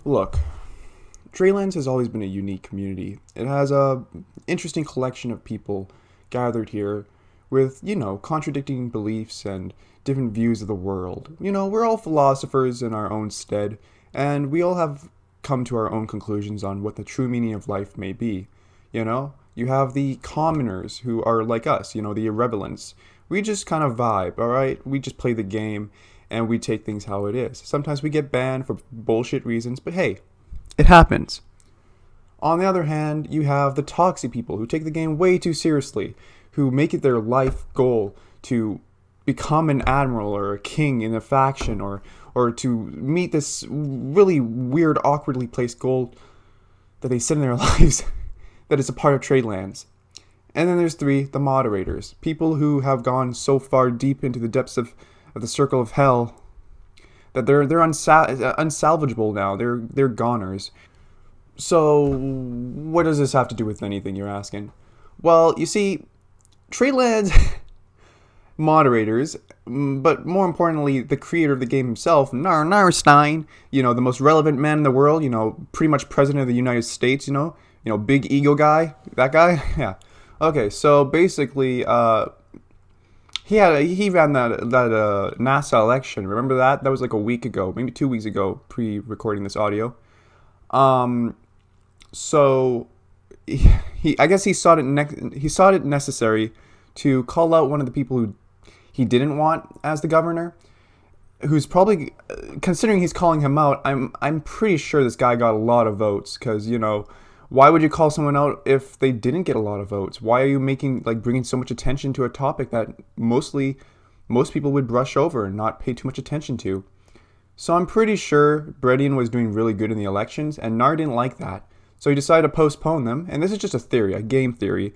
Look, Tradelands has always been a unique community. It has a interesting collection of people gathered here with, contradicting beliefs and different views of the world. We're all philosophers in our own stead, and we all have come to our own conclusions on what the true meaning of life may be. You have the commoners who are like us, the irrelevants. We just kind of vibe, all right? We just play the game and we take things how it is. Sometimes we get banned for bullshit reasons, but hey, it happens. On the other hand, you have the toxic people who take the game way too seriously, who make it their life goal to become an admiral or a king in a faction or to meet this really weird, awkwardly placed goal that they set in their lives that is a part of Tradelands. And then there's the moderators, people who have gone so far deep into the depths of the circle of hell that they're unsalvageable now. They're goners. So what does this have to do with anything, you're asking? Well, you see, Tradelands moderators, but more importantly, the creator of the game himself, Nahr, the most relevant man in the world, pretty much president of the United States, big ego guy, that guy, yeah. Okay, so basically, he ran that NASA election. Remember that? That was like a week ago, maybe 2 weeks ago, pre-recording this audio. So I guess he saw it necessary to call out one of the people who he didn't want as the governor, who's probably, considering he's calling him out, I'm pretty sure this guy got a lot of votes, because why would you call someone out if they didn't get a lot of votes? Why are you bringing so much attention to a topic that most people would brush over and not pay too much attention to? So I'm pretty sure Bredian was doing really good in the elections, and Nahr didn't like that. So he decided to postpone them, and this is just a theory, a game theory.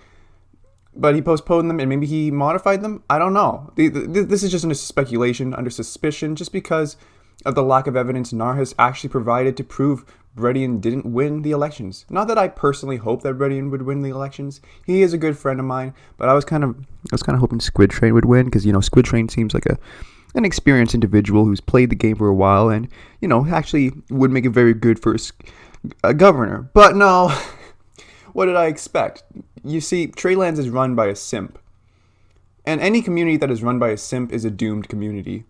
But he postponed them, and maybe he modified them? I don't know. This is just under speculation, under suspicion, just because of the lack of evidence Nahr has actually provided to prove Bredian didn't win the elections. Not that I personally hope that Bredian would win the elections. He is a good friend of mine, but I was kind of hoping Squid Train would win, because Squid Train seems like an experienced individual who's played the game for a while and actually would make it very good for a governor. But no, what did I expect? You see, Tradelands is run by a simp, and any community that is run by a simp is a doomed community.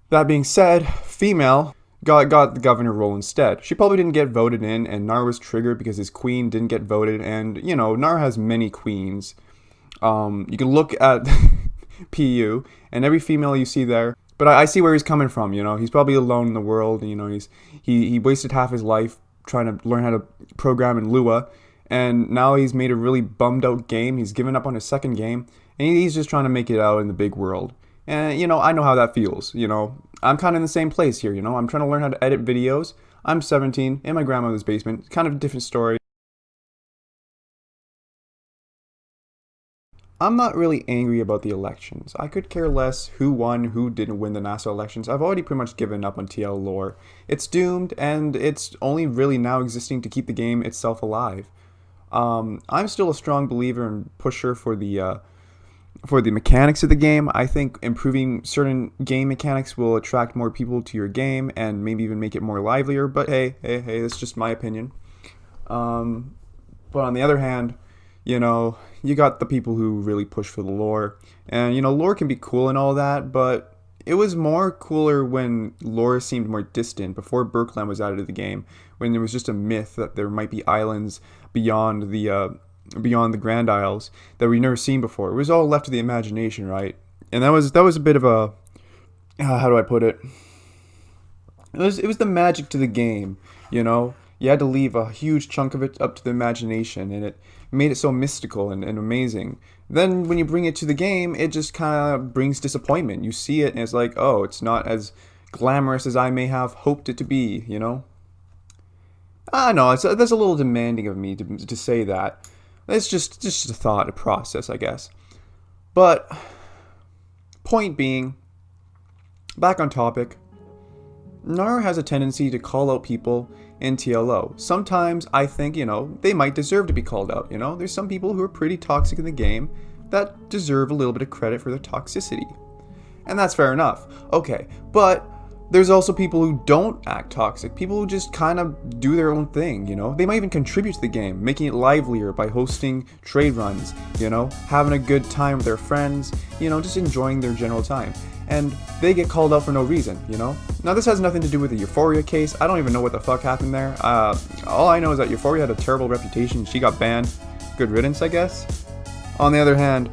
That being said, female got the governor role instead. She probably didn't get voted in, and Nahr was triggered because his queen didn't get voted, and Nahr has many queens. You can look at PU and every female you see there, but I see where he's coming from. He's probably alone in the world. He wasted half his life trying to learn how to program in Lua, and now he's made a really bummed out game. He's given up on his second game, and he's just trying to make it out in the big world. And, I know how that feels, I'm kind of in the same place here, I'm trying to learn how to edit videos. I'm 17, in my grandmother's basement. Kind of a different story. I'm not really angry about the elections. I could care less who won, who didn't win the NASA elections. I've already pretty much given up on TL lore. It's doomed, and it's only really now existing to keep the game itself alive. I'm still a strong believer and pusher for the mechanics of the game. I think improving certain game mechanics will attract more people to your game and maybe even make it more livelier. But hey, that's just my opinion. But on the other hand, you got the people who really push for the lore. And, lore can be cool and all that, but it was more cooler when lore seemed more distant, before Berkland was added to the game, when there was just a myth that there might be islands beyond the Grand Isles that we've never seen before. It was all left to the imagination, right? And that was a bit of a, how do I put it? It was the magic to the game, You had to leave a huge chunk of it up to the imagination, and it made it so mystical and amazing. Then when you bring it to the game, it just kind of brings disappointment. You see it and it's like, oh, it's not as glamorous as I may have hoped it to be, I know, that's a little demanding of me to say that. It's just a thought, a process, I guess. But, point being, back on topic, Nahr has a tendency to call out people in TLO. Sometimes I think, they might deserve to be called out, There's some people who are pretty toxic in the game that deserve a little bit of credit for their toxicity. And that's fair enough. Okay, but There's also people who don't act toxic, people who just kind of do their own thing, you know? They might even contribute to the game, making it livelier by hosting trade runs, you know? Having a good time with their friends, you know, just enjoying their general time. And they get called out for no reason, you know? Now, this has nothing to do with the Euphoria case. I don't even know what the fuck happened there. All I know is that Euphoria had a terrible reputation. She got banned. Good riddance, I guess. On the other hand,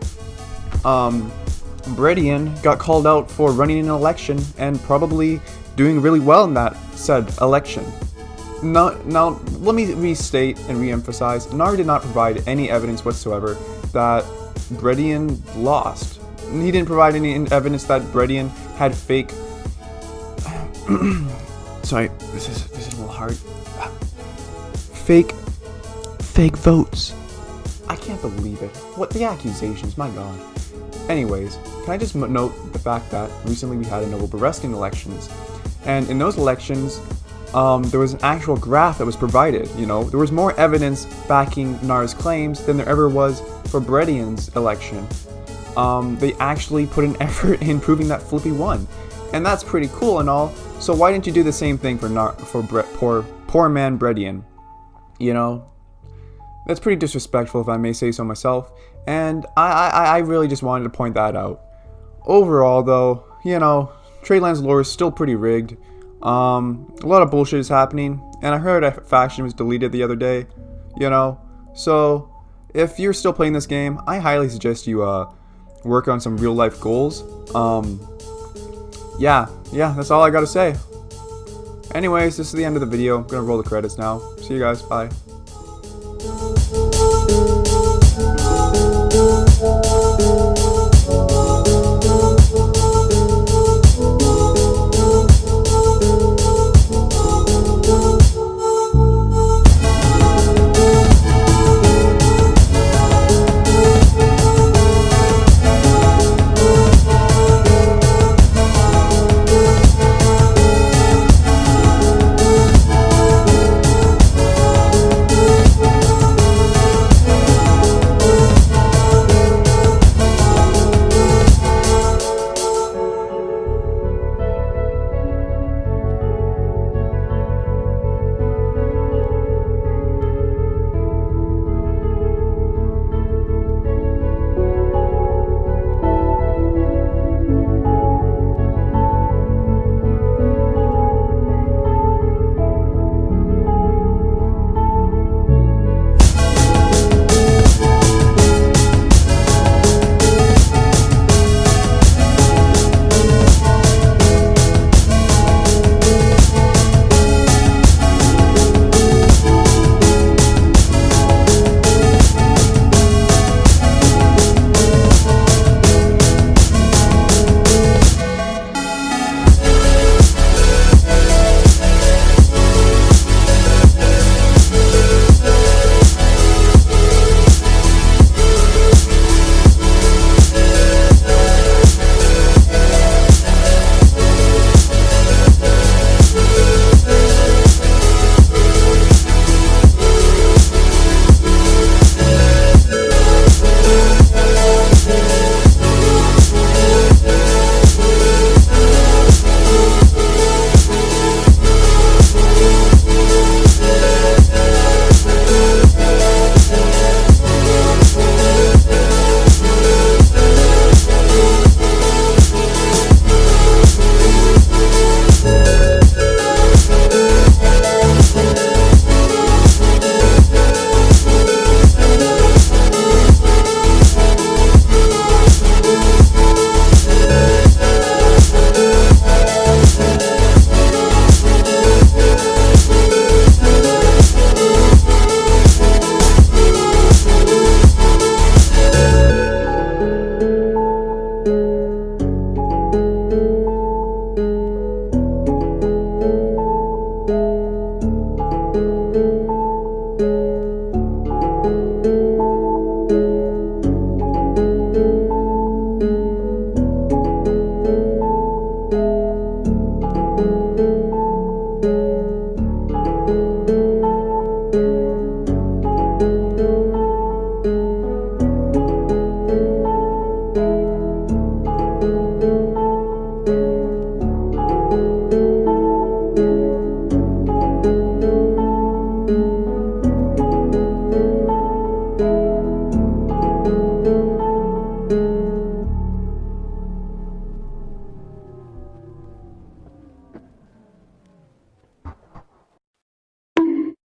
Bredian got called out for running an election and probably doing really well in that said election. Now, let me restate and re-emphasize, Nahr did not provide any evidence whatsoever that Bredian lost. He didn't provide any evidence that Bredian had fake... Sorry, this is a little hard. Fake votes. I can't believe it. What the accusations, my god. Anyways, can I just note the fact that recently we had a Nobel Bereskin elections, and in those elections, there was an actual graph that was provided, you know? There was more evidence backing Nahr's claims than there ever was for Bredian's election. They actually put an effort in proving that Flippy won, and that's pretty cool and all, so why didn't you do the same thing for poor man Bredian? You know? That's pretty disrespectful, if I may say so myself, and I really just wanted to point that out. Overall, though, you know, Tradelands lore is still pretty rigged. A lot of bullshit is happening, and I heard a faction was deleted the other day, you know, so if you're still playing this game, I highly suggest you work on some real life goals. Yeah, that's all I gotta say. Anyways, this is the end of the video. I'm gonna roll the credits now. See you guys, bye. Thank you.